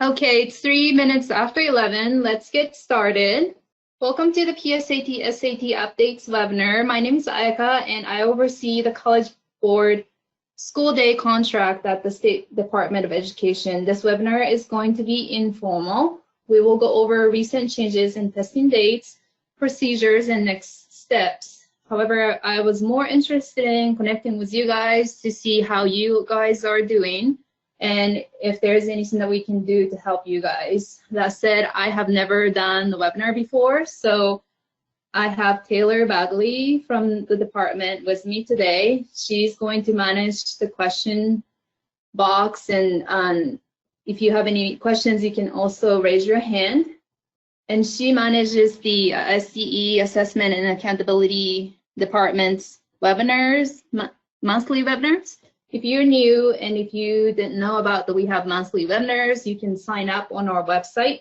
Okay, it's 3 minutes after 11. Let's get started. Welcome to the PSAT SAT Updates webinar. My name is Ayaka, and I oversee the College Board school day contract at the State Department of Education. This webinar is going to be informal. We will go over recent changes in testing dates, procedures, and next steps. However, I was more interested in connecting with you guys to see how you guys are doing and if there's anything that we can do to help you guys. That said, I have never done the webinar before, so I have Taylor Bagley from the department with me today. She's going to manage the question box, and if you have any questions, you can also raise your hand. And she manages the SDE Assessment and Accountability Department's webinars, monthly webinars. If you're new and if you didn't know about that we have monthly webinars, you can sign up on our website.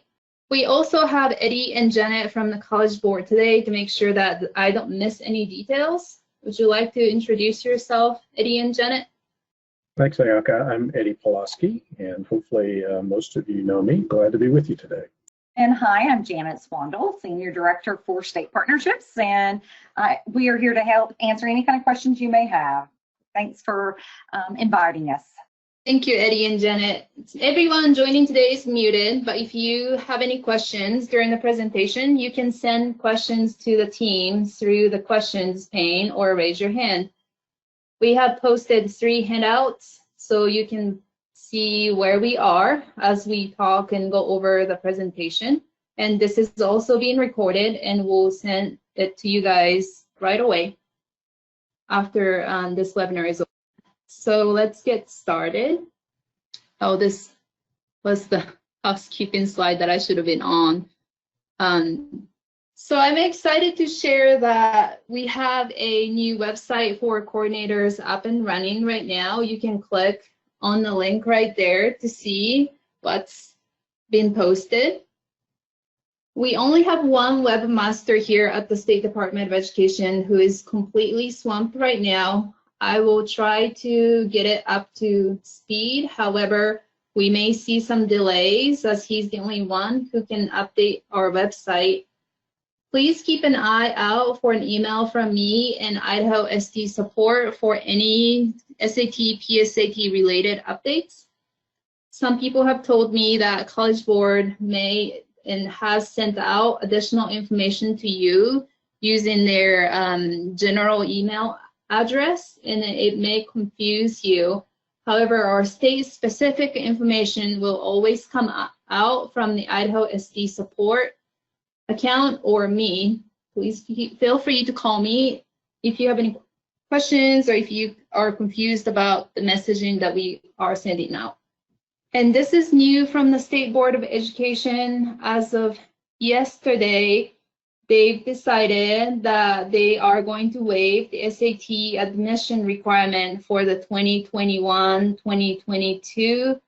We also have Eddie and Janet from the College Board today to make sure that I don't miss any details. Would you like to introduce yourself, Eddie and Janet? Thanks, Ayaka. I'm Eddie Pulaski, and hopefully most of you know me. Glad to be with you today. And hi, I'm Janet Swandle, Senior Director for State Partnerships, and we are here to help answer any kind of questions you may have. Thanks for inviting us. Thank you, Eddie and Janet. Everyone joining today is muted, but if you have any questions during the presentation, you can send questions to the team through the questions pane or raise your hand. We have posted 3 handouts so you can see where we are as we talk and go over the presentation. And this is also being recorded, and we'll send it to you guys right away after this webinar is over. So let's get started. Oh, this was the housekeeping slide that I should have been on. So I'm excited to share that we have a new website for coordinators up and running right now. You can click on the link right there to see what's been posted. We only have one webmaster here at the State Department of Education who is completely swamped right now. I will try to get it up to speed. However, we may see some delays as he's the only one who can update our website. Please keep an eye out for an email from me and Idaho SD support for any SAT, PSAT related updates. Some people have told me that College Board may and has sent out additional information to you using their general email address, and it may confuse you. However, our state-specific information will always come out from the Idaho SD support account or me. Please feel free to call me if you have any questions or if you are confused about the messaging that we are sending out. And this is new from the State Board of Education. As of yesterday, they've decided that they are going to waive the SAT admission requirement for the 2021-2022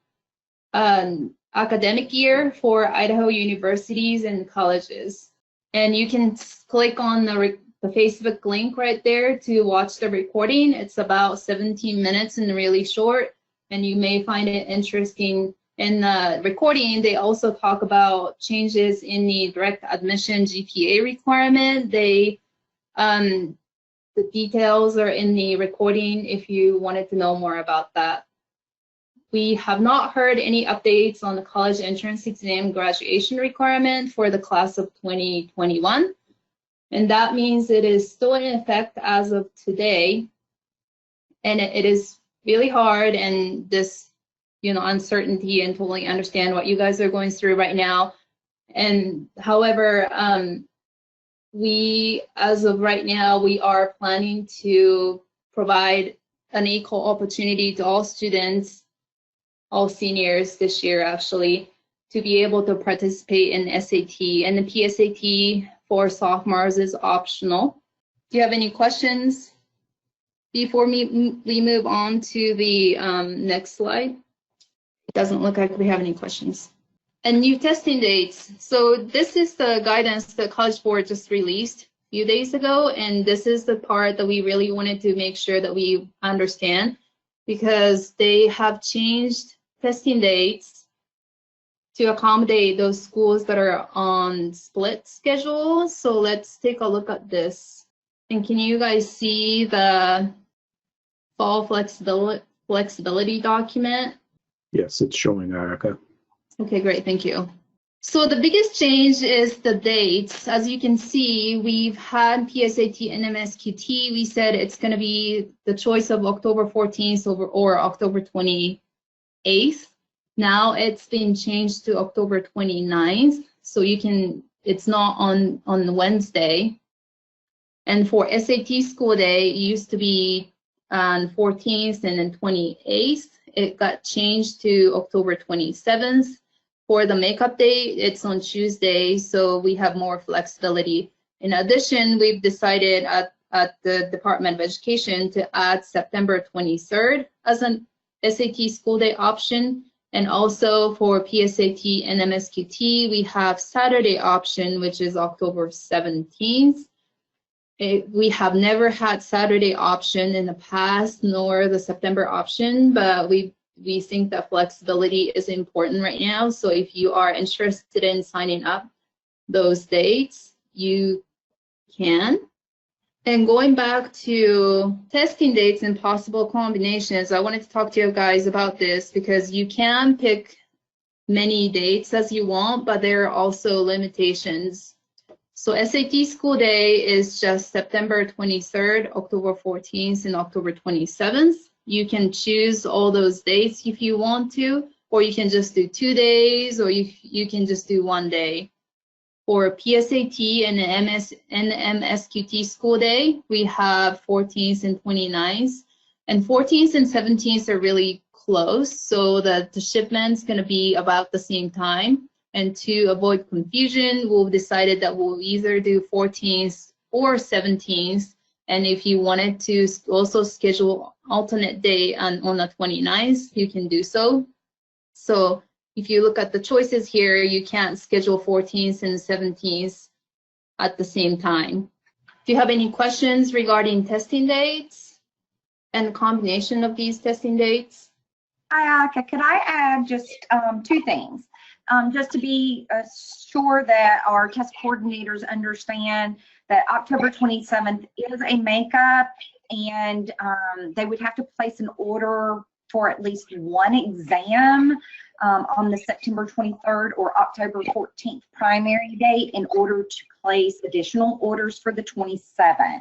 academic year for Idaho universities and colleges. And you can click on the Facebook link right there to watch the recording. It's about 17 minutes and really short, and you may find it interesting. In the recording, they also talk about changes in the direct admission GPA requirement. The details are in the recording if you wanted to know more about that. We have not heard any updates on the college entrance exam graduation requirement for the class of 2021. And that means it is still in effect as of today. And it is really hard, and this uncertainty, and totally understand what you guys are going through right now. And however, as of right now, we are planning to provide an equal opportunity to all students, all seniors this year actually, to be able to participate in SAT, and the PSAT for sophomores is optional. Do you have any questions before we move on to the next slide? It doesn't look like we have any questions. And new testing dates. So this is the guidance that College Board just released a few days ago, and this is the part that we really wanted to make sure that we understand, because they have changed testing dates to accommodate those schools that are on split schedule. So let's take a look at this. And can you guys see the fall flexibility document? Yes, it's showing, Erica. Okay, great, thank you. So the biggest change is the dates. As you can see, we've had PSAT and MSQT. We said it's going to be the choice of October 14th or October 28th. Now it's been changed to October 29th. So you can, it's not on Wednesday. And for SAT school day, it used to be on 14th and then 28th. It got changed to October 27th. For the makeup day, it's on Tuesday, so we have more flexibility. In addition, we've decided at the Department of Education to add September 23rd as an SAT school day option. And also for PSAT and MSQT, we have Saturday option, which is October 17th. We have never had Saturday option in the past, nor the September option, but we think that flexibility is important right now. So if you are interested in signing up those dates, you can. And going back to testing dates and possible combinations, I wanted to talk to you guys about this because you can pick many dates as you want, but there are also limitations. So SAT school day is just September 23rd, October 14th, and October 27th. You can choose all those dates if you want to, or you can just do 2 days, or you can just do 1 day. For PSAT and MSQT school day, we have 14th and 29th. And 14th and 17th are really close, so that the shipment's going to be about the same time. And to avoid confusion, we've decided that we'll either do 14th or 17th. And if you wanted to also schedule alternate day on the 29th, you can do so. So if you look at the choices here, you can't schedule 14th and 17th at the same time. Do you have any questions regarding testing dates and combination of these testing dates? Hi, Aka. Could I add just 2 things? Just to be sure that our test coordinators understand that October 27th is a makeup, and they would have to place an order for at least 1 exam on the September 23rd or October 14th primary date in order to place additional orders for the 27th.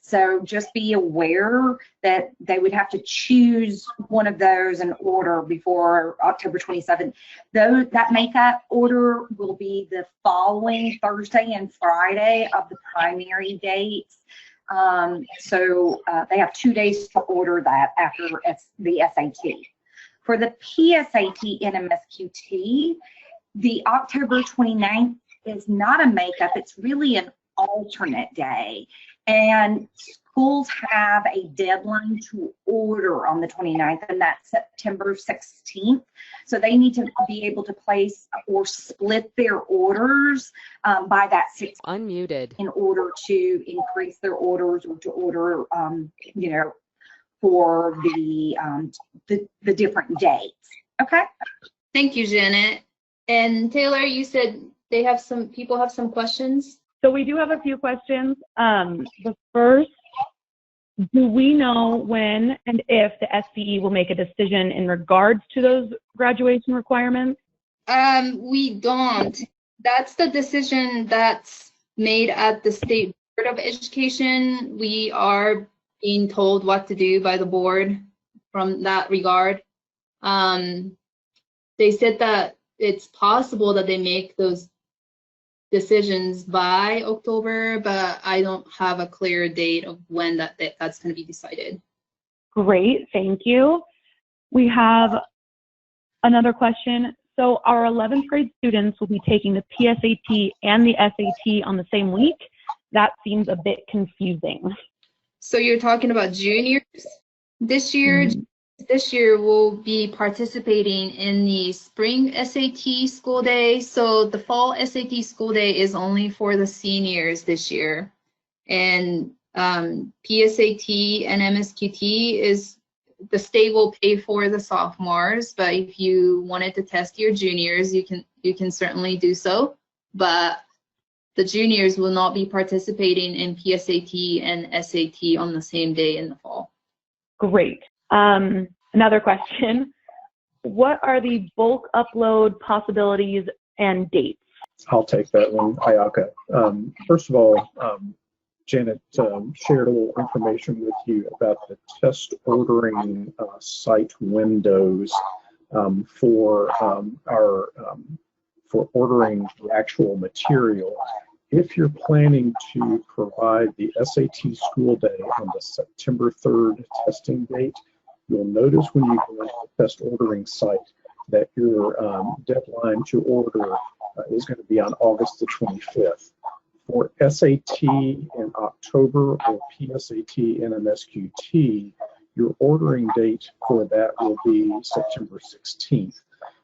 So just be aware that they would have to choose one of those and order before October 27th. Though that makeup order will be the following Thursday and Friday of the primary dates. So they have 2 days to order that after the SAT. For the PSAT and MSQT, the October 29th is not a makeup, it's really an alternate day. And schools have a deadline to order on the 29th, and that's September 16th. So they need to be able to place or split their orders by that 6th. Unmuted. In order to increase their orders or to order, you know, for the different dates. Okay. Thank you, Janet. And Taylor, you said people have some questions. So we do have a few questions. The first, do we know when and if the SDE will make a decision in regards to those graduation requirements? We don't. That's the decision that's made at the State Board of Education. We are being told what to do by the board from that regard. They said that it's possible that they make those decisions by October, but I don't have a clear date of when that's going to be decided. Great, thank you. We have another question. So our 11th grade students will be taking the PSAT and the SAT on the same week. That seems a bit confusing. So you're talking about juniors? This year, we'll be participating in the spring SAT school day. So the fall SAT school day is only for the seniors this year. And PSAT and MSQT the state will pay for the sophomores, but if you wanted to test your juniors, you can certainly do so. But the juniors will not be participating in PSAT and SAT on the same day in the fall. Great. Another question. What are the bulk upload possibilities and dates? I'll take that one, Ayaka. First of all, Janet shared a little information with you about the test ordering site windows for ordering the actual material. If you're planning to provide the SAT school day on the September 3rd testing date, you'll notice when you go into the test ordering site that your deadline to order is going to be on August the 25th. For SAT in October or PSAT and MSQT, your ordering date for that will be September 16th.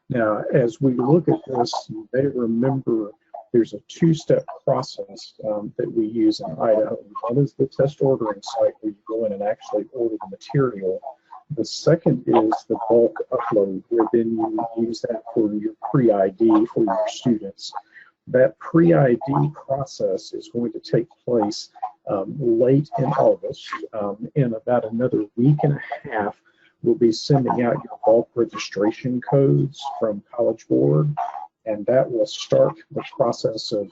Now, as we look at this, you may remember there's a two-step process that we use in Idaho. One is the test ordering site where you go in and actually order the material. The second is the bulk upload, where then you use that for your pre-ID for your students. That pre-ID process is going to take place late in August. In about another week and a half, we'll be sending out your bulk registration codes from CollegeBoard, and that will start the process of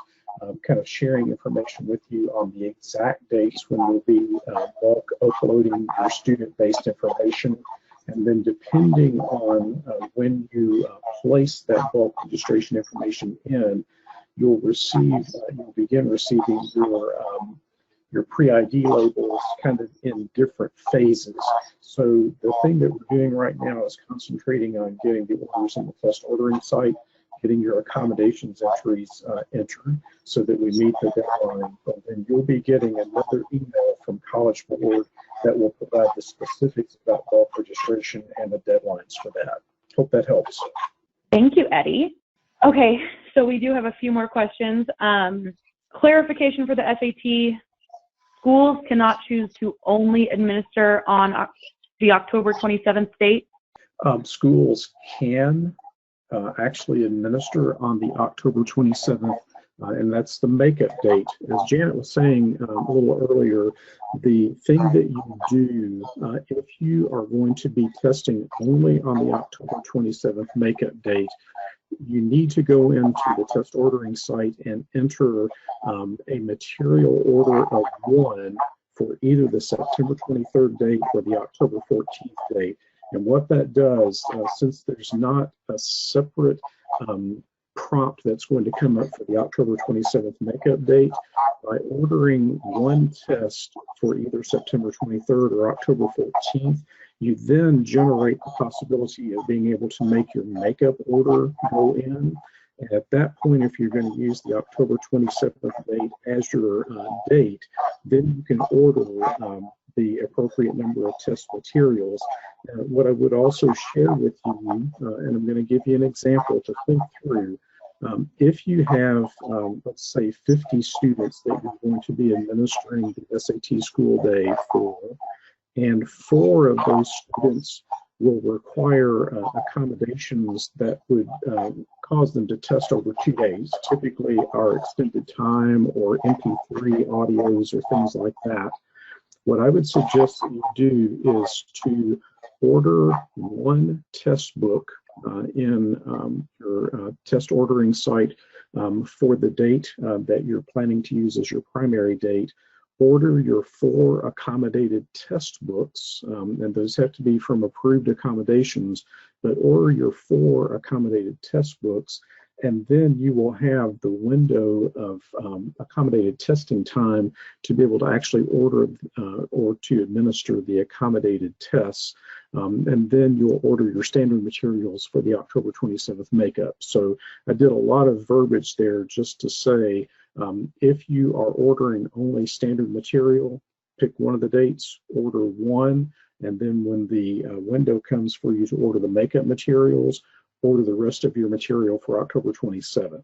kind of sharing information with you on the exact dates when we'll be bulk uploading your student-based information. And then depending on when you place that bulk registration information in, you'll begin receiving your pre-ID labels kind of in different phases. So the thing that we're doing right now is concentrating on getting the orders in the test ordering site, getting your accommodations entries entered so that we meet the deadline. And then you'll be getting another email from CollegeBoard that will provide the specifics about bulk registration and the deadlines for that. Hope that helps. Thank you, Eddie. Okay, so we do have a few more questions. Clarification for the SAT. Schools cannot choose to only administer on the October 27th date? Schools can actually administer on the October 27th, and that's the makeup date. As Janet was saying a little earlier, the thing that you do if you are going to be testing only on the October 27th makeup date, you need to go into the test ordering site and enter a material order of 1 for either the September 23rd date or the October 14th date. And what that does, since there's not a separate prompt that's going to come up for the October 27th makeup date, by ordering one test for either September 23rd or October 14th, you then generate the possibility of being able to make your makeup order go in. And at that point, if you're going to use the October 27th date as your date, then you can order the appropriate number of test materials. What I would also share with you, and I'm going to give you an example to think through, if you have, let's say, 50 students that you're going to be administering the SAT school day for, and 4 of those students will require accommodations that would cause them to test over 2 days, typically our extended time or MP3 audios or things like that. What I would suggest that you do is to order one test book in your test ordering site for the date that you're planning to use as your primary date. Order your 4 accommodated test books, and those have to be from approved accommodations, but order your 4 accommodated test books, and then you will have the window of accommodated testing time to be able to actually order or to administer the accommodated tests. And then you'll order your standard materials for the October 27th makeup. So I did a lot of verbiage there just to say, if you are ordering only standard material, pick one of the dates, order one, and then when the window comes for you to order the makeup materials, order the rest of your material for October 27th.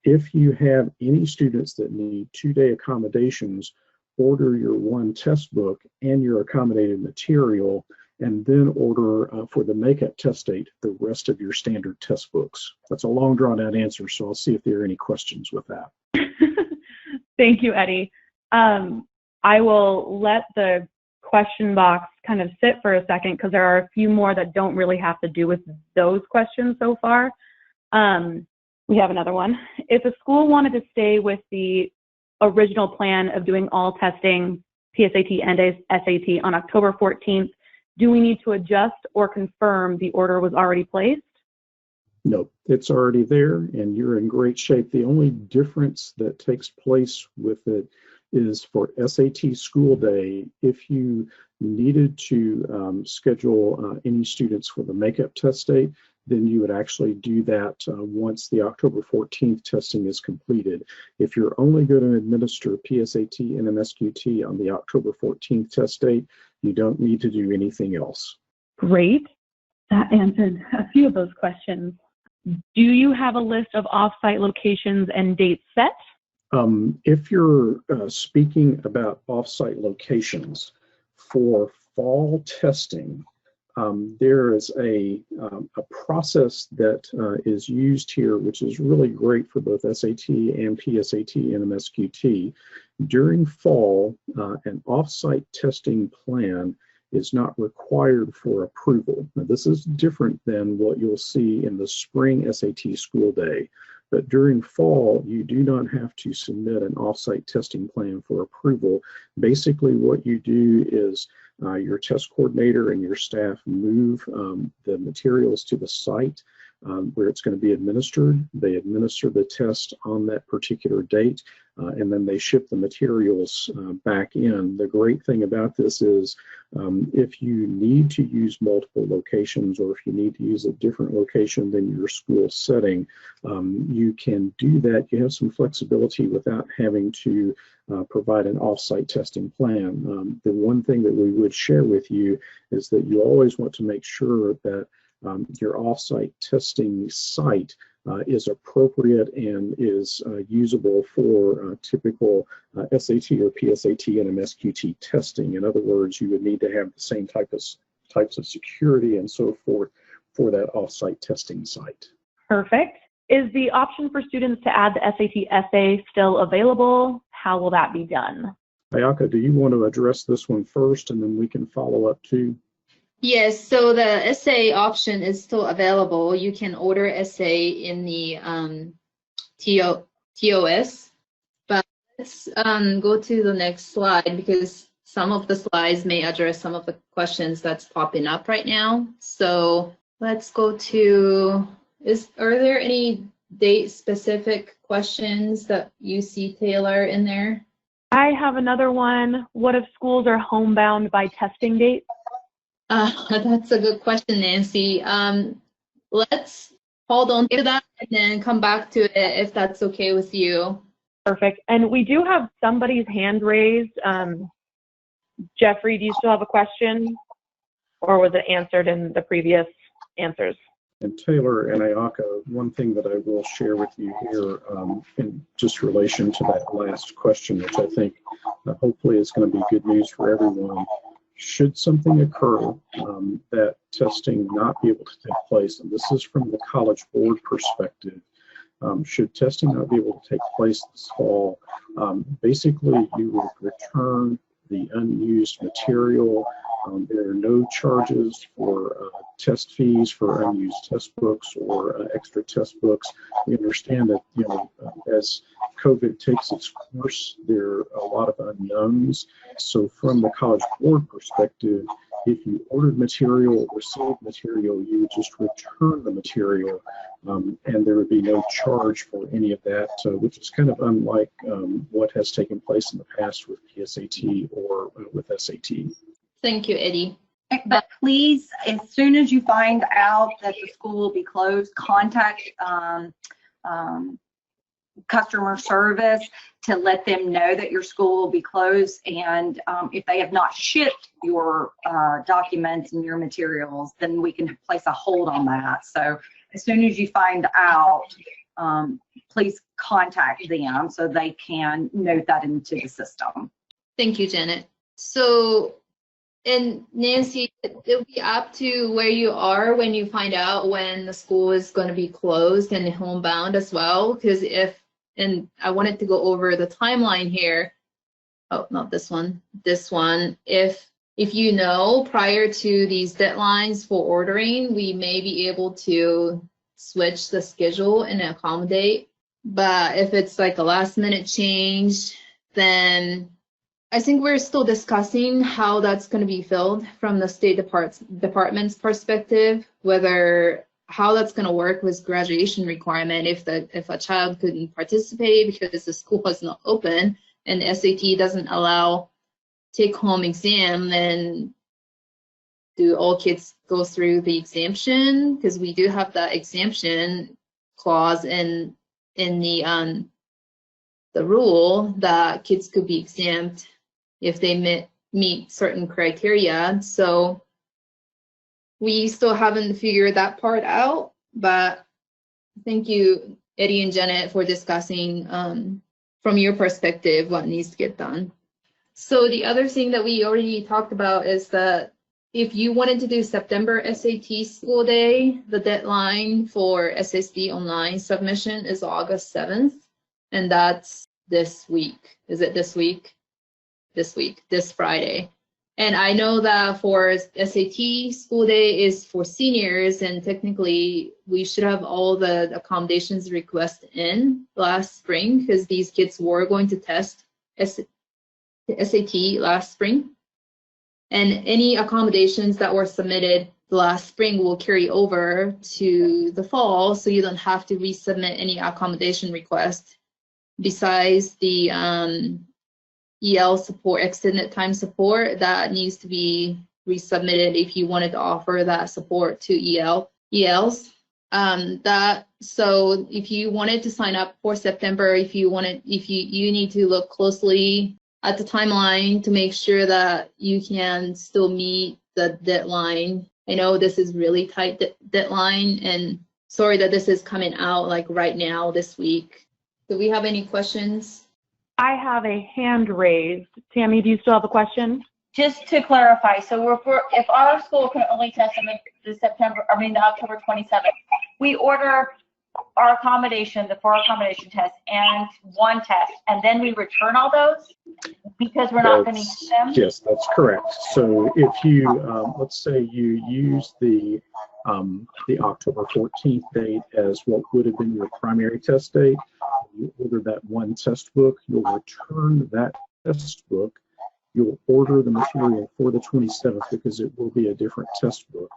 If you have any students that need 2-day accommodations, order your 1 test book and your accommodated material, and then order for the makeup test date the rest of your standard test books. That's a long drawn out answer, so I'll see if there are any questions with that. Thank you, Eddie. I will let the question box kind of sit for a second because there are a few more that don't really have to do with those questions so far. We have another one. If a school wanted to stay with the original plan of doing all testing, PSAT and SAT on October 14th, do we need to adjust or confirm the order was already placed? No, it's already there and you're in great shape. The only difference that takes place with it is for SAT school day, if you needed to schedule any students for the makeup test date, then you would actually do that once the October 14th testing is completed. If you're only going to administer PSAT and MSQT on the October 14th test date, you don't need to do anything else. Great. That answered a few of those questions. Do you have a list of off-site locations and dates set? If you're speaking about off-site locations for fall testing, there is a process that is used here, which is really great for both SAT and PSAT and MSQT. During fall, an off-site testing plan is not required for approval. Now, this is different than what you'll see in the spring SAT school day. But during fall, you do not have to submit an off-site testing plan for approval. Basically, what you do is your test coordinator and your staff move the materials to the site where it's going to be administered. They administer the test on that particular date, and then they ship the materials back in. The great thing about this is if you need to use multiple locations or if you need to use a different location than your school setting, you can do that. You have some flexibility without having to provide an off-site testing plan. The one thing that we would share with you is that you always want to make sure that your off-site testing site is appropriate and is usable for typical SAT or PSAT and MSQT testing. In other words, you would need to have the same types of security and so forth for that off-site testing site. Perfect. Is the option for students to add the SAT essay still available? How will that be done? Ayaka, do you want to address this one first and then we can follow up too? Yes, so the essay option is still available. You can order essay in the TOS, but let's go to the next slide because some of the slides may address some of the questions that's popping up right now. So let's go to, are there any date specific questions that you see, Taylor, in there? I have another one. What if schools are homebound by testing dates? That's a good question, Nancy. Let's hold on to that and then come back to it if that's okay with you. Perfect. And we do have somebody's hand raised. Jeffrey, do you still have a question? Or was it answered in the previous answers? And Taylor and Ayaka, one thing that I will share with you here in just relation to that last question, which I think hopefully is going to be good news for everyone. Should something occur that testing not be able to take place, and this is from the College Board perspective, should testing not be able to take place this fall, basically you would return the unused material. There are no charges for test fees for unused test books or extra test books. We understand that, you know, as COVID takes its course, there are a lot of unknowns. So from the College Board perspective, if you ordered material, received material, you would just return the material and there would be no charge for any of that, which is kind of unlike what has taken place in the past with PSAT or with SAT. Thank you, Eddie. But please, as soon as you find out that the school will be closed, contact customer service to let them know that your school will be closed. And if they have not shipped your documents and your materials, then we can place a hold on that. So as soon as you find out, please contact them so they can note that into the system. Thank you, Janet. So And Nancy, it'll be up to where you are when you find out when the school is going to be closed and homebound as well. Because and I wanted to go over the timeline here. Oh, not this one. This one. If you know prior to these deadlines for ordering, we may be able to switch the schedule and accommodate. But if it's like a last minute change, then I think we're still discussing how that's going to be filled from the State Department's perspective, how that's going to work with graduation requirement if a child couldn't participate because the school was not open and SAT doesn't allow take-home exam, then do all kids go through the exemption? Because we do have that exemption clause in the rule that kids could be exempt if they meet certain criteria. So we still haven't figured that part out, but thank you, Eddie and Janet, for discussing from your perspective what needs to get done. So the other thing that we already talked about is that if you wanted to do September SAT school day, the deadline for SSD online submission is August 7th, and that's this week. Is it this week? This Friday. And I know that for SAT school day is for seniors, and technically we should have all the accommodations requests in last spring because these kids were going to test SAT last spring. And any accommodations that were submitted last spring will carry over to the fall, so you don't have to resubmit any accommodation request besides the EL support, extended time support, that needs to be resubmitted if you wanted to offer that support to ELs. So if you wanted to sign up for September, you need to look closely at the timeline to make sure that you can still meet the deadline. I know this is really tight deadline, and sorry that this is coming out like right now this week. Do we have any questions? I have a hand raised. Tammy, do you still have a question? Just to clarify, so if our school can only test them in the October 27th, we order our accommodation, the 4 accommodation tests, and 1 test, and then we return all those because we're not going to use them? Yes, that's correct. So if you, let's say you use the October 14th date as what would have been your primary test date, you order that 1 test book, you'll return that test book, you'll order the material for the 27th because it will be a different test book.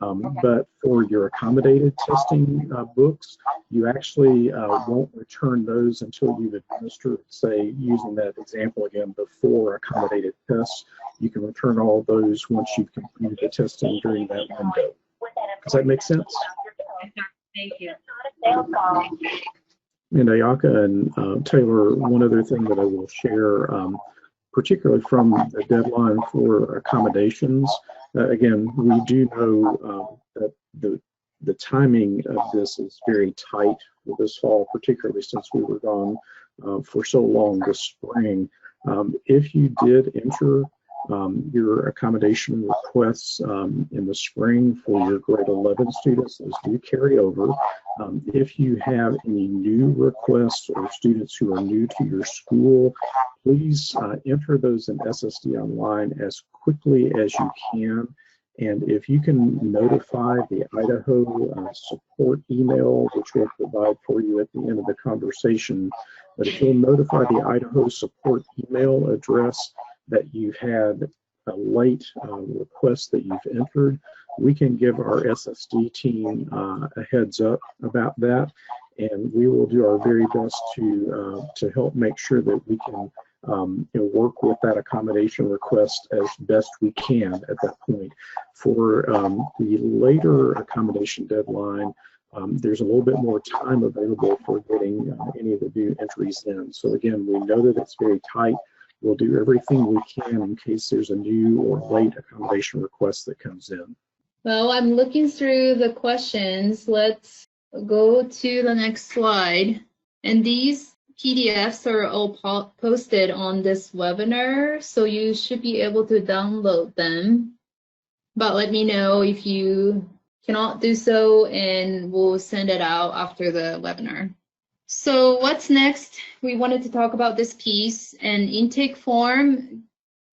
But for your accommodated testing books, you actually won't return those until you've administered, say, using that example again, the 4 accommodated tests. You can return all those once you've completed the testing during that window. Does that make sense? Thank you. And Ayaka and Taylor, one other thing that I will share, particularly from the deadline for accommodations, again, we do know that the timing of this is very tight for this fall, particularly since we were gone for so long this spring. If you did enter your accommodation requests in the spring for your grade 11 students, those do carry over. If you have any new requests or students who are new to your school, please enter those in SSD Online as quickly as you can. And if you can notify the Idaho support email, which we'll provide for you at the end of the conversation, but if you'll notify the Idaho support email address that you've had a late request that you've entered, we can give our SSD team a heads up about that, and we will do our very best to help make sure that we can work with that accommodation request as best we can at that point. For the later accommodation deadline, there's a little bit more time available for getting any of the new entries in. So again, we know that it's very tight. We'll do everything we can in case there's a new or late accommodation request that comes in. Well, I'm looking through the questions. Let's go to the next slide. And these PDFs are all posted on this webinar, so you should be able to download them. But let me know if you cannot do so, and we'll send it out after the webinar. So what's next? We wanted to talk about this piece, and intake form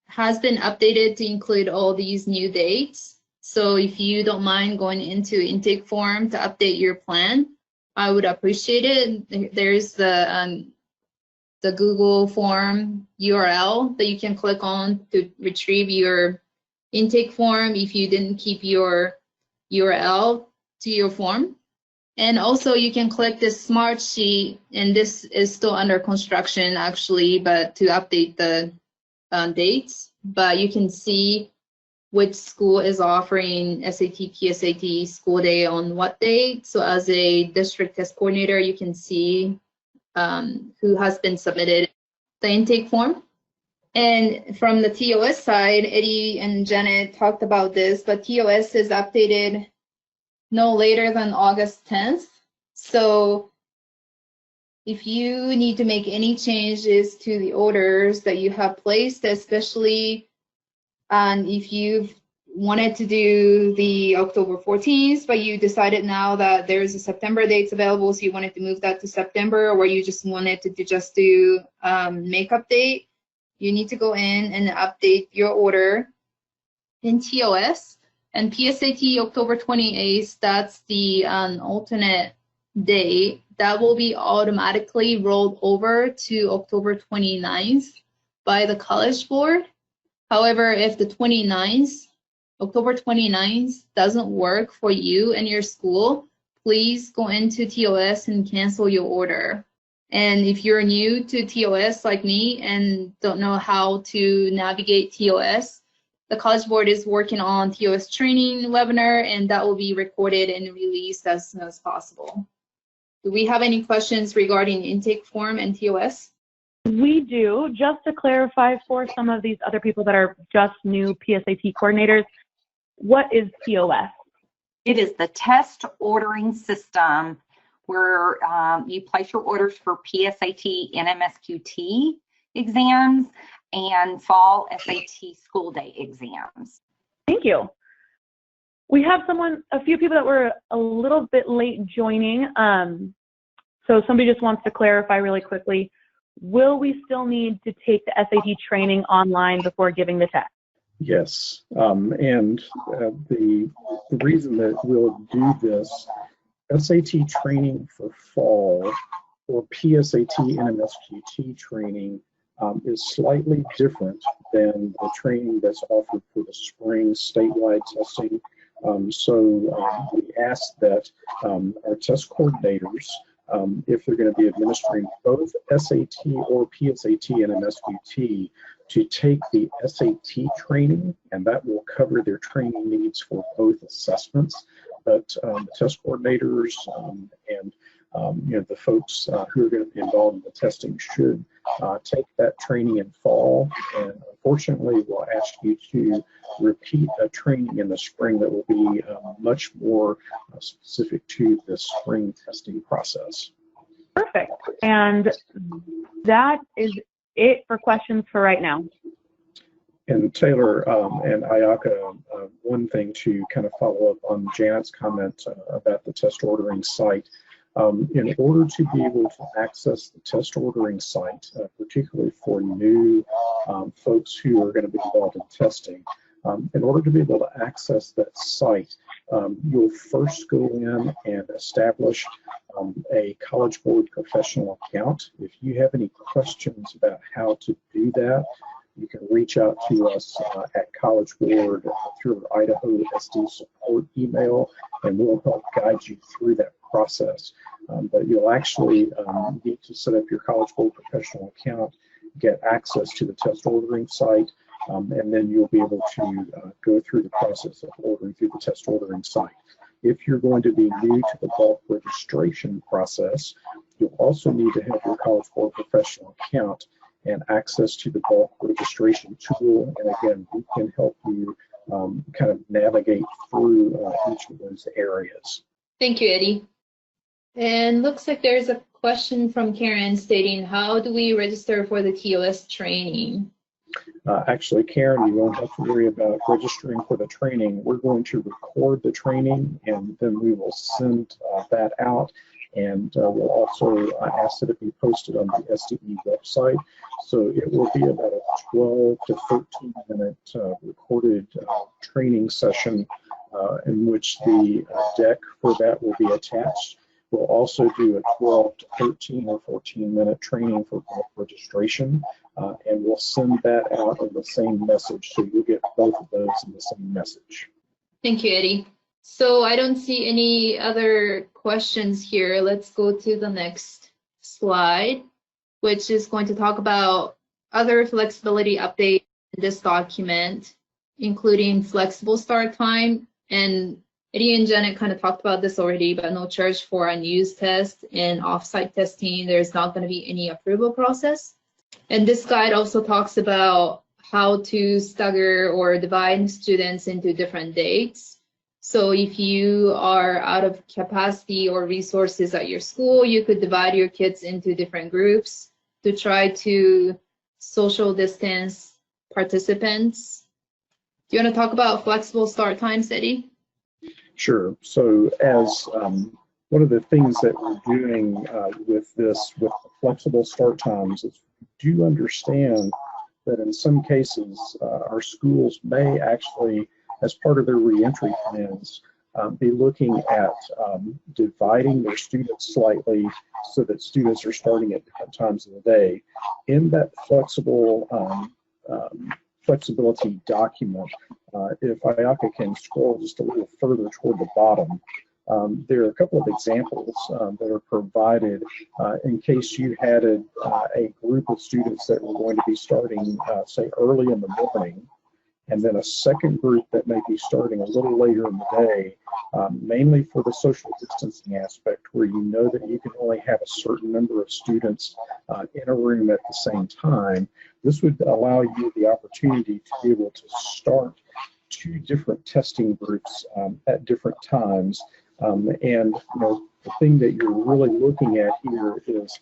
has been updated to include all these new dates. So if you don't mind going into intake form to update your plan, I would appreciate it. There's the Google form URL that you can click on to retrieve your intake form if you didn't keep your URL to your form. And also you can click this smart sheet, and this is still under construction actually, but to update the dates. But you can see which school is offering SAT, PSAT school day on what date. So as a district test coordinator, you can see who has been submitted the intake form. And from the TOS side, Eddie and Janet talked about this, but TOS is updated no later than August 10th. So if you need to make any changes to the orders that you have placed, especially if you've wanted to do the October 14th, but you decided now that there's a September dates available, so you wanted to move that to September, or you just wanted to just do makeup date, you need to go in and update your order in TOS. And PSAT October 28th, that's the alternate date. That will be automatically rolled over to October 29th by the College Board. However, if the 29th, October 29th doesn't work for you and your school, please go into TOS and cancel your order. And if you're new to TOS like me and don't know how to navigate TOS, the College Board is working on TOS training webinar, and that will be recorded and released as soon as possible. Do we have any questions regarding intake form and TOS? We do. Just to clarify for some of these other people that are just new PSAT coordinators, what is TOS? It is the test ordering system where you place your orders for PSAT and MSQT exams and fall SAT school day exams. Thank you. We have a few people that were a little bit late joining. So somebody just wants to clarify really quickly, will we still need to take the SAT training online before giving the test? Yes, and the reason that we'll do this, SAT training for fall or PSAT and MSQT training is slightly different than the training that's offered for the spring statewide testing. So we ask that our test coordinators, if they're going to be administering both SAT or PSAT and MSQT, to take the SAT training, and that will cover their training needs for both assessments. But the test coordinators and the folks who are going to be involved in the testing should take that training in fall. And unfortunately, we'll ask you to repeat a training in the spring that will be much more specific to the spring testing process. Perfect. And that is it for questions for right now. And Taylor and Ayaka, one thing to kind of follow up on Janet's comment about the test ordering site. In order to be able to access the test ordering site, particularly for new folks who are going to be involved in testing, in order to be able to access that site, you'll first go in and establish a College Board professional account. If you have any questions about how to do that, you can reach out to us at College Board through our Idaho SD support email, and we'll help guide you through that process. But you'll actually need to set up your College Board professional account, get access to the test ordering site, and then you'll be able to go through the process of ordering through the test ordering site. If you're going to be new to the bulk registration process, you'll also need to have your College Board professional account and access to the bulk registration tool. And again, we can help you kind of navigate through each of those areas. Thank you, Eddie. And looks like there's a question from Karen stating, how do we register for the TOS training? Actually, Karen, you won't have to worry about registering for the training. We're going to record the training, and then we will send that out. And we'll also ask that it be posted on the SDE website. So it will be about a 12 to 13 minute recorded training session in which the deck for that will be attached. We'll also do a 12 to 13 or 14 minute training for registration, and we'll send that out in the same message. So you'll get both of those in the same message. Thank you, Eddie. So I don't see any other questions here. Let's go to the next slide, which is going to talk about other flexibility updates in this document, including flexible start time. And Eddie and Janet kind of talked about this already, but no charge for unused tests and offsite testing. There's not going to be any approval process. And this guide also talks about how to stagger or divide students into different dates. So if you are out of capacity or resources at your school, you could divide your kids into different groups to try to social distance participants. Do you want to talk about flexible start times, Eddie? Sure. So as one of the things that we're doing with this, with the flexible start times, is we do understand that in some cases, our schools may actually, as part of their reentry plans, be looking at dividing their students slightly so that students are starting at different times of the day. In that flexibility document, if IACA can scroll just a little further toward the bottom, there are a couple of examples that are provided in case you had a group of students that were going to be starting, say, early in the morning, and then a second group that may be starting a little later in the day, mainly for the social distancing aspect, where you know that you can only have a certain number of students in a room at the same time. This would allow you the opportunity to be able to start two different testing groups at different times. And you know, the thing that you're really looking at here is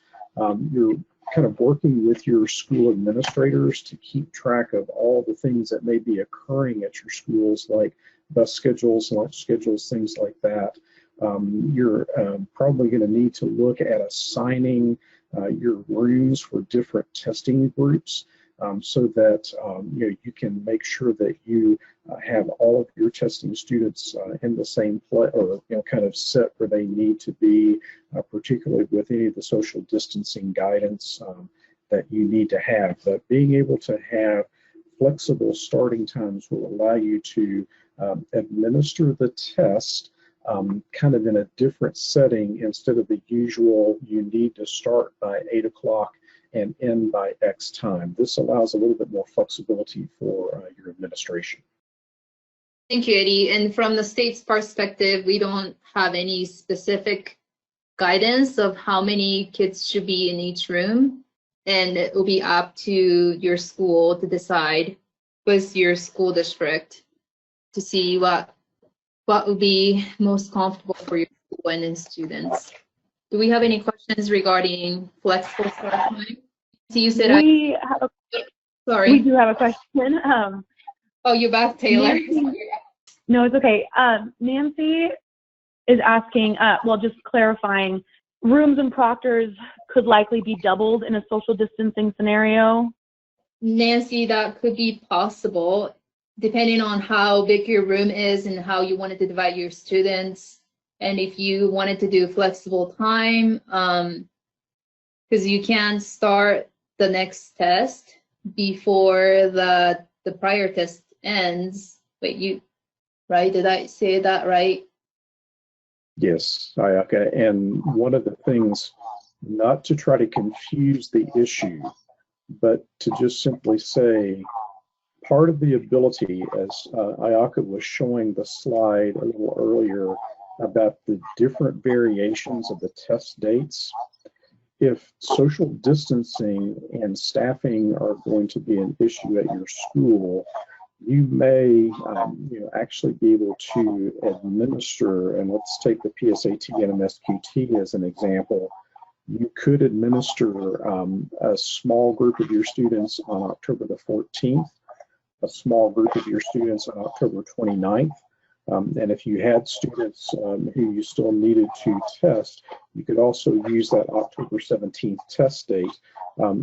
you're kind of working with your school administrators to keep track of all the things that may be occurring at your schools, like bus schedules, lunch schedules, things like that. You're probably going to need to look at assigning your rooms for different testing groups so that you know, you can make sure that you have all of your testing students in the same place, or you know, kind of set where they need to be, particularly with any of the social distancing guidance that you need to have. But being able to have flexible starting times will allow you to administer the test kind of in a different setting instead of the usual, you need to start by 8 o'clock and end by X time. This allows a little bit more flexibility for your administration. Thank you, Eddie. And from the state's perspective, we don't have any specific guidance of how many kids should be in each room. And it will be up to your school to decide with your school district to see what would be most comfortable for your school and its students. Do we have any questions regarding flexible start time? So you said sorry. We do have a question. Oh, you're back, Taylor. No, it's okay. Nancy is asking, well, just clarifying, rooms and proctors could likely be doubled in a social distancing scenario? Nancy, that could be possible, depending on how big your room is and how you wanted to divide your students. And if you wanted to do flexible time, because you can start the next test before the prior test ends. Wait, right? Did I say that right? Yes, Ayaka. And one of the things, not to try to confuse the issue, but to just simply say, part of the ability, as Ayaka was showing the slide a little earlier about the different variations of the test dates, if social distancing and staffing are going to be an issue at your school, you may actually be able to administer, and let's take the PSAT and MSQT as an example, You could administer a small group of your students on October the 14th, a small group of your students on October 29th. And if you had students who you still needed to test, you could also use that October 17th test date.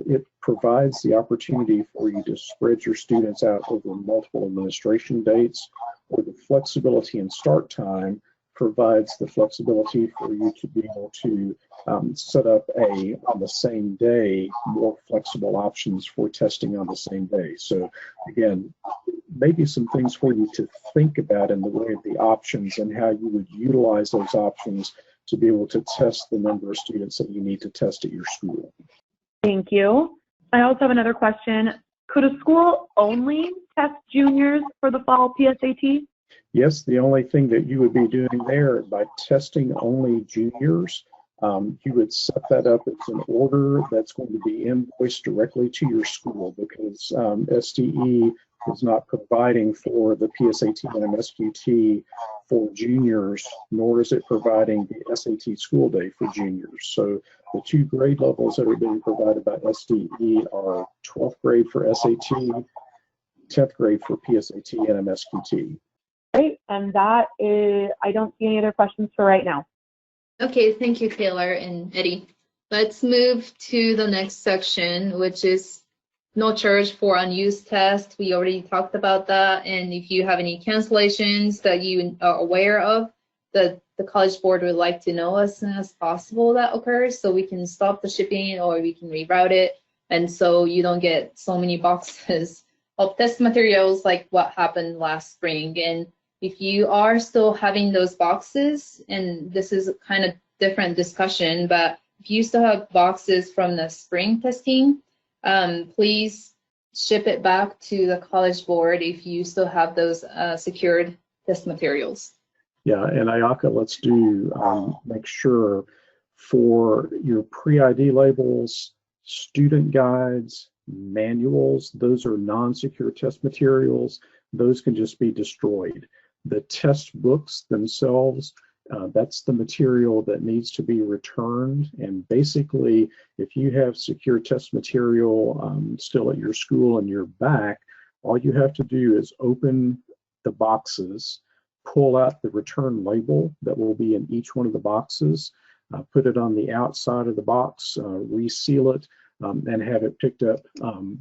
It provides the opportunity for you to spread your students out over multiple administration dates, or the flexibility in start time provides the flexibility for you to be able to set up on the same day, more flexible options for testing on the same day. So again, maybe some things for you to think about in the way of the options and how you would utilize those options to be able to test the number of students that you need to test at your school. Thank you. I also have another question. Could a school only test juniors for the fall PSAT? Yes, the only thing that you would be doing there by testing only juniors, you would set that up as an order that's going to be invoiced directly to your school, because SDE is not providing for the PSAT and MSQT for juniors, nor is it providing the SAT school day for juniors. So the two grade levels that are being provided by SDE are 12th grade for SAT, 10th grade for PSAT and MSQT. Great, and that is, I don't see any other questions for right now. Okay, thank you, Taylor and Eddie. Let's move to the next section, which is no charge for unused tests. We already talked about that. And if you have any cancellations that you are aware of, the College Board would like to know as soon as possible that occurs, so we can stop the shipping or we can reroute it. And so you don't get so many boxes of test materials like what happened last spring. And if you are still having those boxes, and this is a kind of different discussion, but if you still have boxes from the spring testing, please ship it back to the College Board if you still have those secured test materials. Yeah, and Ayaka, let's do make sure for your pre-ID labels, student guides, manuals, those are non-secure test materials. Those can just be destroyed. The test books themselves, that's the material that needs to be returned. And basically, if you have secure test material still at your school and you're back, all you have to do is open the boxes, pull out the return label that will be in each one of the boxes, put it on the outside of the box, reseal it, and have it picked up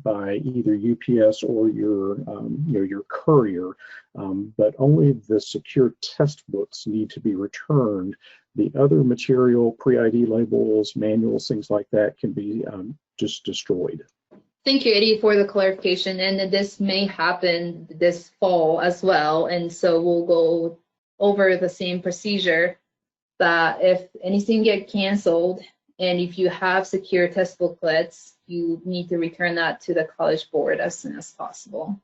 by either UPS or your courier. But only the secure test books need to be returned. The other material, pre-ID labels, manuals, things like that can be just destroyed. Thank you, Eddie, for the clarification. And this may happen this fall as well. And so we'll go over the same procedure, that if anything gets canceled, and if you have secure test booklets, you need to return that to the College Board as soon as possible.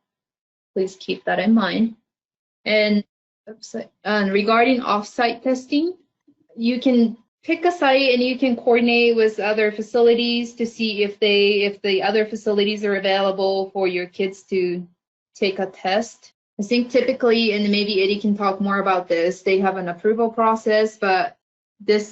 Please keep that in mind. And regarding offsite testing, you can pick a site and you can coordinate with other facilities to see if the other facilities are available for your kids to take a test. I think typically, and maybe Eddie can talk more about this, they have an approval process, but this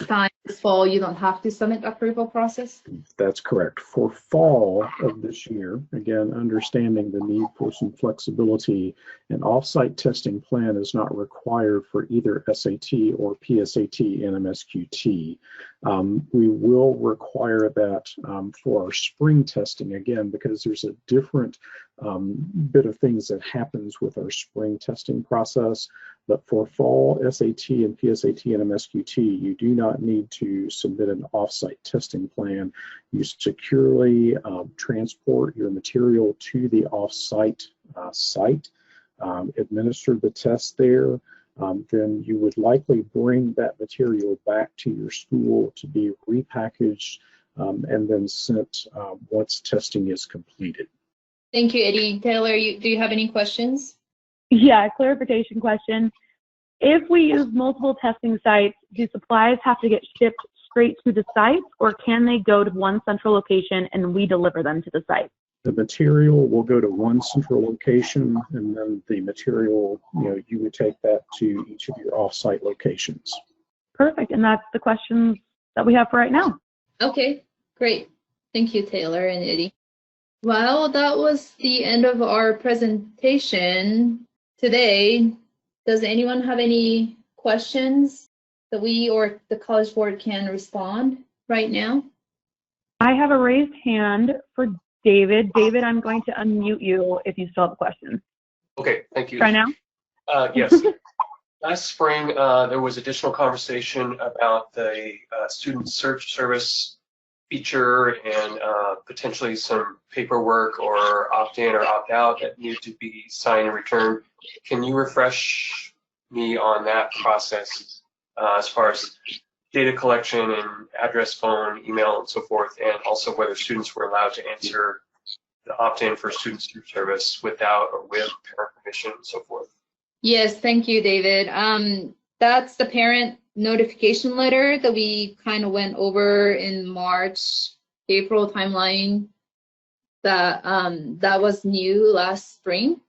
fall, you don't have to submit the approval process? That's correct. For fall of this year, again, understanding the need for some flexibility, an offsite testing plan is not required for either SAT or PSAT and MSQT. We will require that for our spring testing, again, because there's a different bit of things that happens with our spring testing process. But for fall SAT and PSAT and MSQT, you do not need to submit an offsite testing plan. You securely transport your material to the offsite site, administer the test there. Then you would likely bring that material back to your school to be repackaged and then sent once testing is completed. Thank you, Eddie. Taylor, do you have any questions? Yeah, clarification question. If we use multiple testing sites, do supplies have to get shipped straight to the sites, or can they go to one central location and we deliver them to the site? The material will go to one central location, and then the material, you would take that to each of your off-site locations. Perfect, and that's the questions that we have for right now. Okay, great. Thank you, Taylor and Eddie. Well, that was the end of our presentation today. Does anyone have any questions that we or the College Board can respond right now? I have a raised hand for David. David, I'm going to unmute you if you still have a question. Okay, thank you. Try now. Yes. Last spring, there was additional conversation about the student search service feature and potentially some paperwork or opt-in or opt-out that needed to be signed and returned. Can you refresh me on that process as far as data collection and address, phone, email, and so forth, and also whether students were allowed to answer the opt-in for student search service without or with parent permission and so forth? Yes, thank you, David. That's the parent notification letter that we kind of went over in March, April timeline. That was new last spring.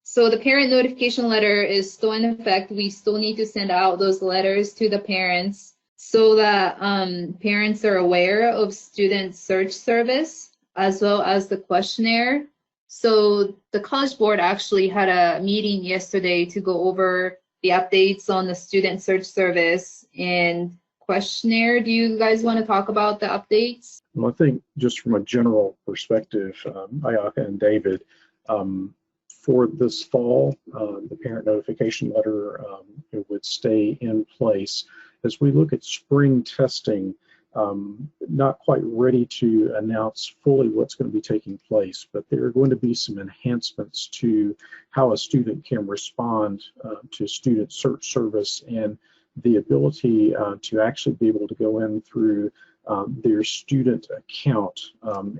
So the parent notification letter is still in effect. We still need to send out those letters to the parents so that parents are aware of student search service as well as the questionnaire. So the College Board actually had a meeting yesterday to go over the updates on the student search service and questionnaire. Do you guys want to talk about the updates? Well, I think just from a general perspective, Ayaka and David, for this fall, the parent notification letter it would stay in place. As we look at spring testing, not quite ready to announce fully what's going to be taking place, but there are going to be some enhancements to how a student can respond to student search service and the ability to actually be able to go in through their student account,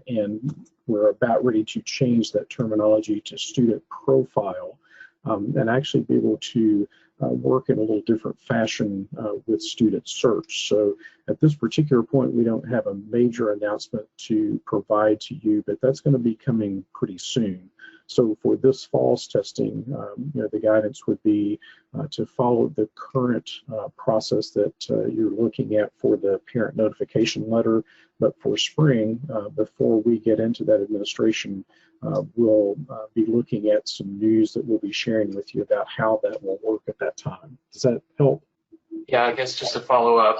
and we're about ready to change that terminology to student profile, and actually be able to work in a little different fashion with student search. So at this particular point, we don't have a major announcement to provide to you, but that's going to be coming pretty soon. So for this fall's testing, the guidance would be to follow the current process that you're looking at for the parent notification letter. But for spring, before we get into that administration, we'll be looking at some news that we'll be sharing with you about how that will work at that time. Does that help? Yeah, I guess just to follow up,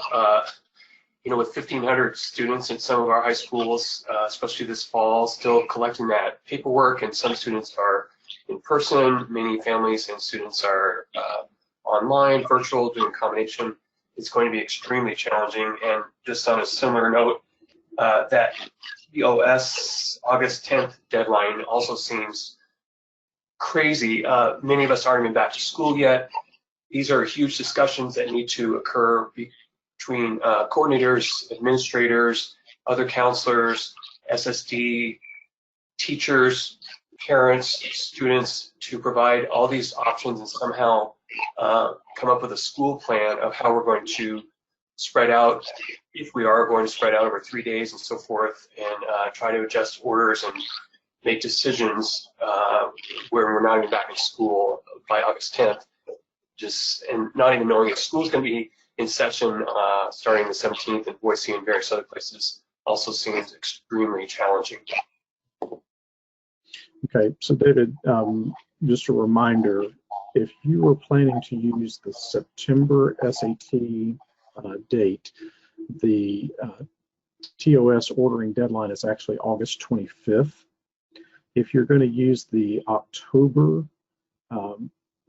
with 1,500 students in some of our high schools, especially this fall, still collecting that paperwork, and some students are in person, many families and students are online, virtual, doing a combination. It's going to be extremely challenging. And just on a similar note, that POS August 10th deadline also seems crazy. Many of us aren't even back to school yet. These are huge discussions that need to occur between coordinators, administrators, other counselors, SSD, teachers, parents, students, to provide all these options and somehow come up with a school plan of how we're going to spread out, if we are going to spread out over 3 days and so forth, and try to adjust orders and make decisions where we're not even back in school by August 10th. And not even knowing if school's going to be in session starting the 17th in Boise and various other places also seems extremely challenging. Okay, so David, just a reminder, if you were planning to use the September SAT date, the TOS ordering deadline is actually August 25th. If you're going to use the October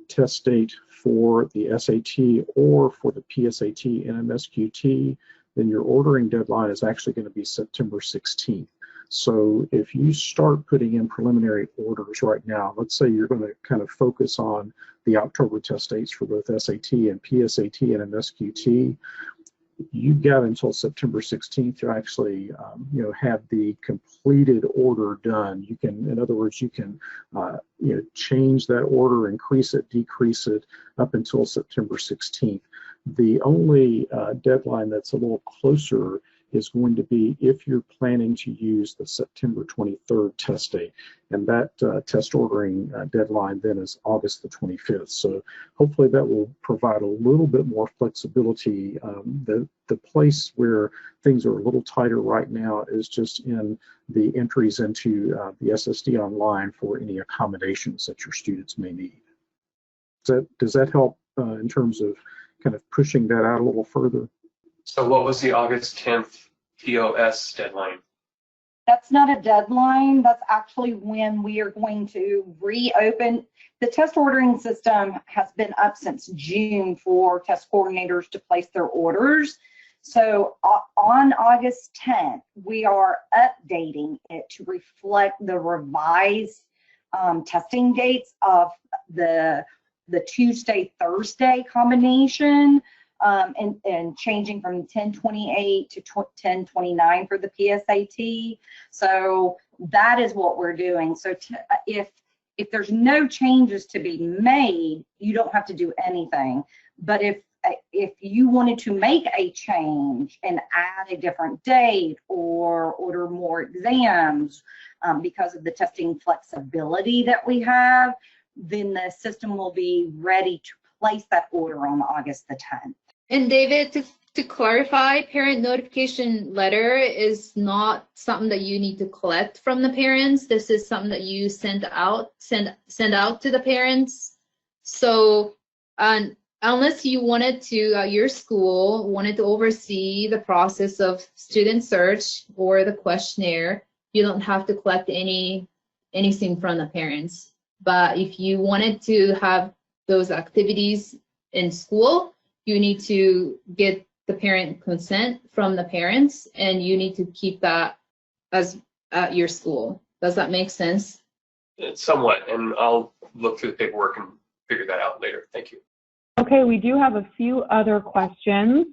test date for the SAT or for the PSAT and MSQT, then your ordering deadline is actually going to be September 16th. So if you start putting in preliminary orders right now, let's say you're going to kind of focus on the October test dates for both SAT and PSAT and MSQT, you've got until September 16th to actually, have the completed order done. You can, in other words, you can, change that order, increase it, decrease it up until September 16th. The only deadline that's a little closer is going to be if you're planning to use the September 23rd test date. And that test ordering deadline then is August the 25th. So hopefully that will provide a little bit more flexibility. The place where things are a little tighter right now is just in the entries into the SSD online for any accommodations that your students may need. Does that help in terms of kind of pushing that out a little further? So what was the August 10th POS deadline? That's not a deadline. That's actually when we are going to reopen. The test ordering system has been up since June for test coordinators to place their orders. So on August 10th, we are updating it to reflect the revised testing dates of the Tuesday, Thursday combination, and changing from 1028 to 1029 for the PSAT. So that is what we're doing. So if there's no changes to be made, you don't have to do anything. But if you wanted to make a change and add a different date or order more exams because of the testing flexibility that we have, then the system will be ready to place that order on August the 10th. And David, to clarify, parent notification letter is not something that you need to collect from the parents. This is something that you send out to the parents. So unless you wanted to, your school wanted to oversee the process of student search or the questionnaire, you don't have to collect anything from the parents. But if you wanted to have those activities in school, you need to get the parent consent from the parents, and you need to keep that as at your school. Does that make sense? Somewhat, and I'll look through the paperwork and figure that out later. Thank you. Okay, we do have a few other questions.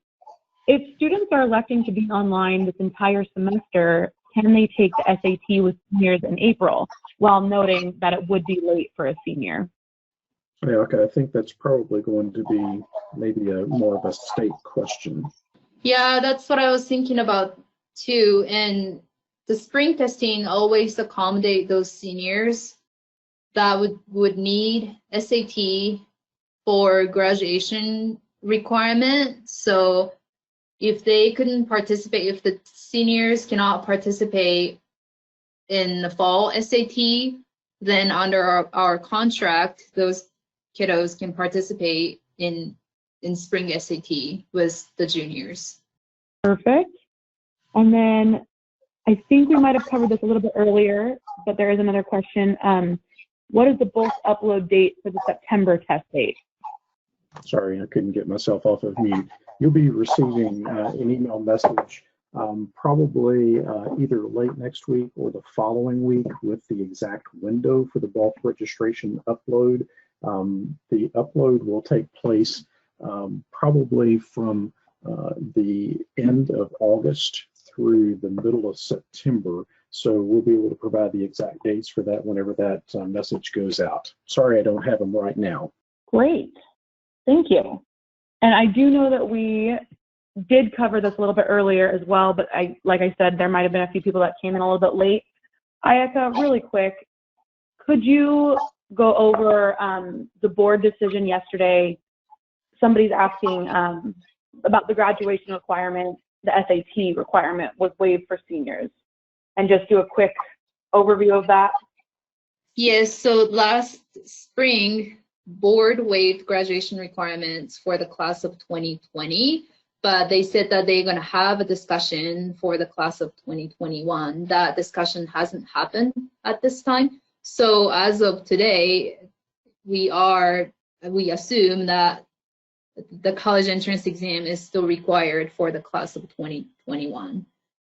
If students are electing to be online this entire semester, can they take the SAT with seniors in April, while noting that it would be late for a senior? Yeah, okay, I think that's probably going to be maybe more of a state question. Yeah, that's what I was thinking about too. And the spring testing always accommodate those seniors that would need SAT for graduation requirement. So if they couldn't participate, if the seniors cannot participate in the fall SAT, then under our contract, those kiddos can participate in spring SAT with the juniors. Perfect. And then I think we might have covered this a little bit earlier, but there is another question. What is the bulk upload date for the September test date? Sorry, I couldn't get myself off of mute. You'll be receiving an email message probably either late next week or the following week with the exact window for the bulk registration upload. The upload will take place probably from the end of August through the middle of September. So we'll be able to provide the exact dates for that whenever that message goes out. Sorry, I don't have them right now. Great. Thank you. And I do know that we did cover this a little bit earlier as well, but like I said, there might have been a few people that came in a little bit late. Ayaka, really quick, could you go over the board decision yesterday? Somebody's asking about the graduation requirement. The SAT requirement was waived for seniors, and just do a quick overview of that. Yes, so last spring, board waived graduation requirements for the class of 2020, but they said that they're going to have a discussion for the class of 2021. That discussion hasn't happened at this time. So as of today, we assume that the college entrance exam is still required for the class of 2021.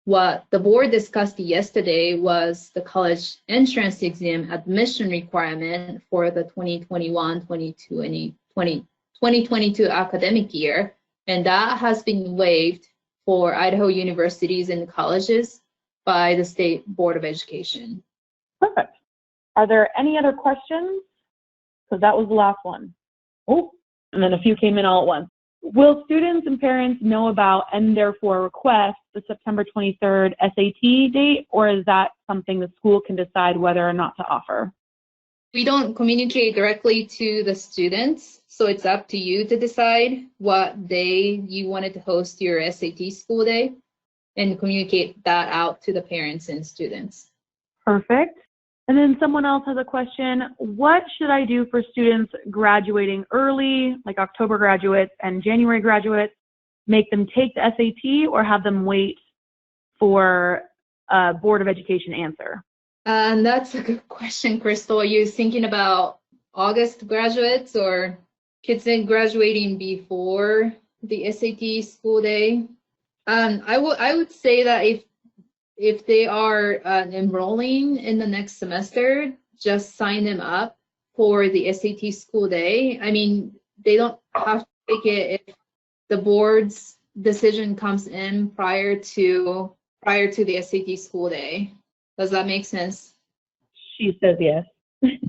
What the board discussed yesterday was the college entrance exam admission requirement for the 2021-2022 academic year, and that has been waived for Idaho universities and colleges by the State Board of Education. Perfect. Are there any other questions? Because that was the last one. Oh, and then a few came in all at once. Will students and parents know about and therefore request the September 23rd SAT date, or is that something the school can decide whether or not to offer? We don't communicate directly to the students, so it's up to you to decide what day you wanted to host your SAT school day and communicate that out to the parents and students. Perfect. And then someone else has a question. What should I do for students graduating early, like October graduates and January graduates? Make them take the SAT or have them wait for a Board of Education answer? And that's a good question, Crystal. Are you thinking about August graduates or kids graduating before the SAT school day? I would say that if they are enrolling in the next semester, just sign them up for the SAT school day. I mean, they don't have to take it if the board's decision comes in prior to the SAT school day. Does that make sense? She says yes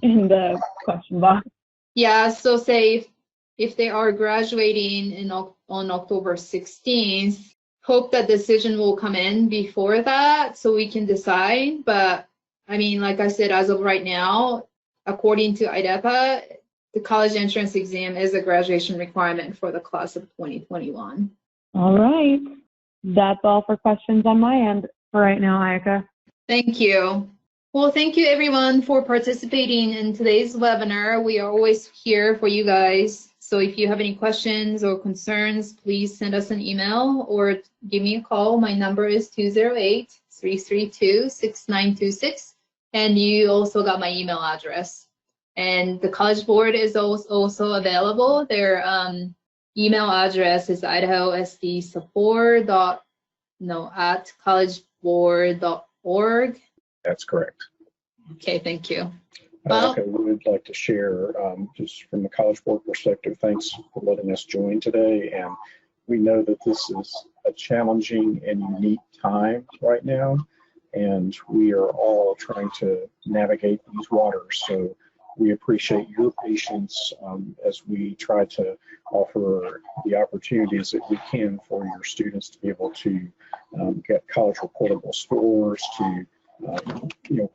in the question box. Yeah, so say if they are graduating on October 16th, hope that decision will come in before that so we can decide. But I mean, like I said, as of right now, according to IDEPA, the college entrance exam is a graduation requirement for the class of 2021. All right. That's all for questions on my end for right now, Ayaka. Thank you. Well, thank you everyone for participating in today's webinar. We are always here for you guys. So if you have any questions or concerns, please send us an email or give me a call. My number is 208-332-6926. And you also got my email address. And the College Board is also available. Their email address is idaho.sdsupport@collegeboard.org. That's correct. Okay, thank you. Okay, we would like to share, just from the College Board perspective, thanks for letting us join today. And we know that this is a challenging and unique time right now, and we are all trying to navigate these waters. So we appreciate your patience as we try to offer the opportunities that we can for your students to be able to get college reportable scores, to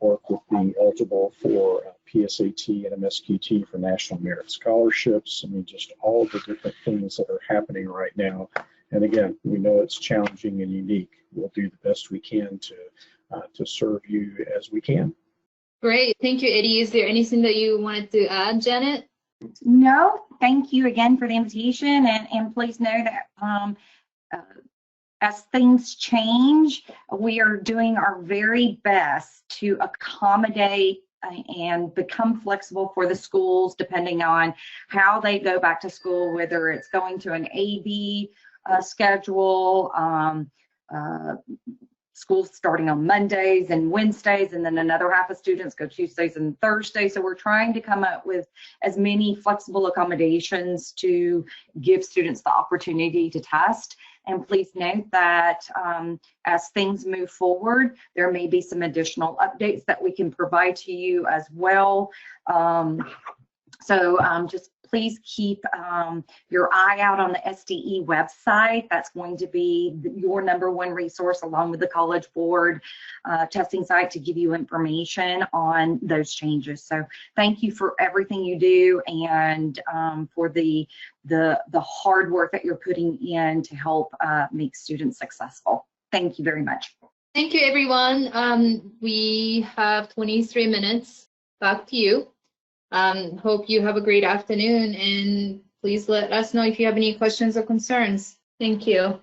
work with being eligible for PSAT and MSQT for National Merit Scholarships. I mean, just all the different things that are happening right now. And again, we know it's challenging and unique. We'll do the best we can to serve you as we can. Great, thank you, Eddie. Is there anything that you wanted to add, Janet? No, thank you again for the invitation, and please know that as things change, we are doing our very best to accommodate and become flexible for the schools depending on how they go back to school, whether it's going to an AB schedule, schools starting on Mondays and Wednesdays, and then another half of students go Tuesdays and Thursdays. So we're trying to come up with as many flexible accommodations to give students the opportunity to test. And please note that as things move forward, there may be some additional updates that we can provide to you as well. Just please keep your eye out on the SDE website. That's going to be your #1 resource, along with the College Board testing site, to give you information on those changes. So thank you for everything you do, and for the hard work that you're putting in to help make students successful. Thank you very much. Thank you, everyone. We have 23 minutes. Back to you. Hope you have a great afternoon, and please let us know if you have any questions or concerns. Thank you.